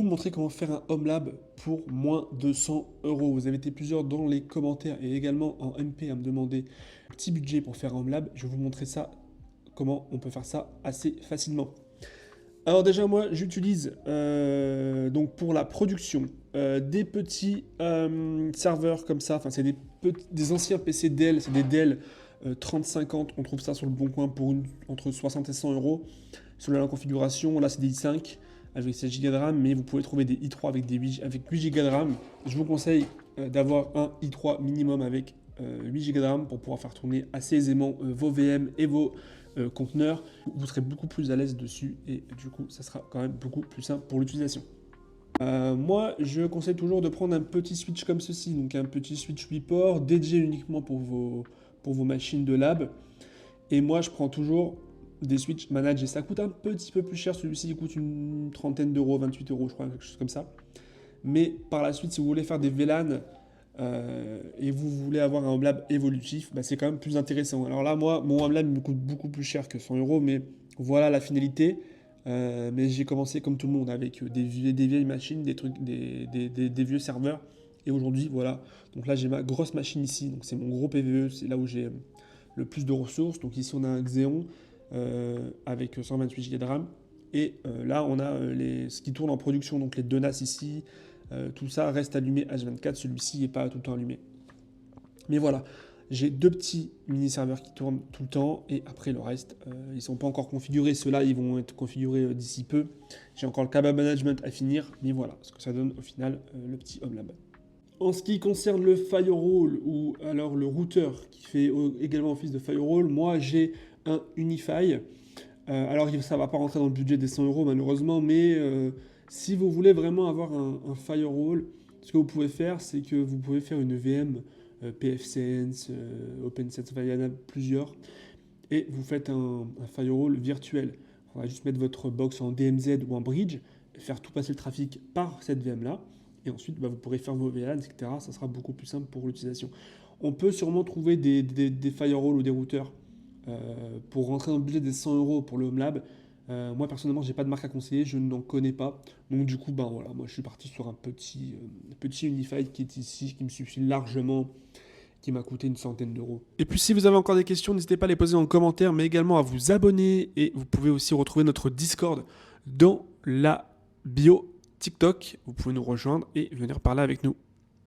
vous montrer comment faire un Home Lab pour moins de 100 euros. Vous avez été plusieurs dans les commentaires et également en MP à me demander un petit budget pour faire un Home Lab. Je vais vous montrer ça, comment on peut faire ça assez facilement. Alors déjà, moi, j'utilise donc pour la production des petits serveurs comme ça. Enfin, c'est des anciens PC Dell, c'est des Dell 3050. On trouve ça sur le bon coin pour entre 60 et 100 euros. Selon la configuration, là, c'est des i5 avec 16 Go de RAM, mais vous pouvez trouver des i3 avec 8 Go de RAM. Je vous conseille d'avoir un i3 minimum avec 8 Go de RAM pour pouvoir faire tourner assez aisément vos VM et vos conteneurs. Vous serez beaucoup plus à l'aise dessus et du coup, ça sera quand même beaucoup plus simple pour l'utilisation. Moi, je conseille toujours de prendre un petit switch comme ceci, donc un petit switch 8 ports dédié uniquement pour vos machines de lab. Et moi, je prends toujours des switches managés. Ça coûte un petit peu plus cher, celui-ci il coûte une trentaine d'euros, 28 euros, je crois, quelque chose comme ça. Mais par la suite, si vous voulez faire des VLAN et vous voulez avoir un Home Lab évolutif, bah, c'est quand même plus intéressant. Alors là, moi, mon Home Lab me coûte beaucoup plus cher que 100 euros, mais voilà la finalité. Mais j'ai commencé comme tout le monde avec des vieilles machines, des vieux serveurs. Et aujourd'hui, voilà. Donc là, j'ai ma grosse machine ici. Donc c'est mon gros PVE, c'est là où j'ai le plus de ressources. Donc ici, on a un Xeon avec 128 Go de RAM. Et là, on a ce qui tourne en production, donc les deux NAS ici. Tout ça reste allumé H24. Celui-ci n'est pas tout le temps allumé. Mais voilà. J'ai deux petits mini-serveurs qui tournent tout le temps et après le reste, ils ne sont pas encore configurés. Ceux-là, ils vont être configurés d'ici peu. J'ai encore le câble management à finir, mais voilà ce que ça donne au final le petit Home Lab. En ce qui concerne le firewall ou alors le routeur qui fait également office de firewall, moi j'ai un Unify. Alors ça ne va pas rentrer dans le budget des 100 euros malheureusement, mais si vous voulez vraiment avoir un firewall, ce que vous pouvez faire, c'est que vous pouvez faire une VM pfSense, OpenSense, enfin, il y en a plusieurs, et vous faites un firewall virtuel. On va juste mettre votre box en DMZ ou en bridge, faire tout passer le trafic par cette VM-là, et ensuite bah, vous pourrez faire vos VLAN, etc. Ça sera beaucoup plus simple pour l'utilisation. On peut sûrement trouver des firewalls ou des routeurs pour rentrer dans le budget des 100 euros pour le Home Lab. Moi personnellement, j'ai pas de marque à conseiller, je n'en connais pas. Donc du coup, ben voilà, moi je suis parti sur un petit Unified qui est ici, qui me suffit largement, qui m'a coûté une centaine d'euros. Et puis si vous avez encore des questions, n'hésitez pas à les poser en commentaire, mais également à vous abonner. Et vous pouvez aussi retrouver notre Discord dans la bio TikTok. Vous pouvez nous rejoindre et venir parler avec nous.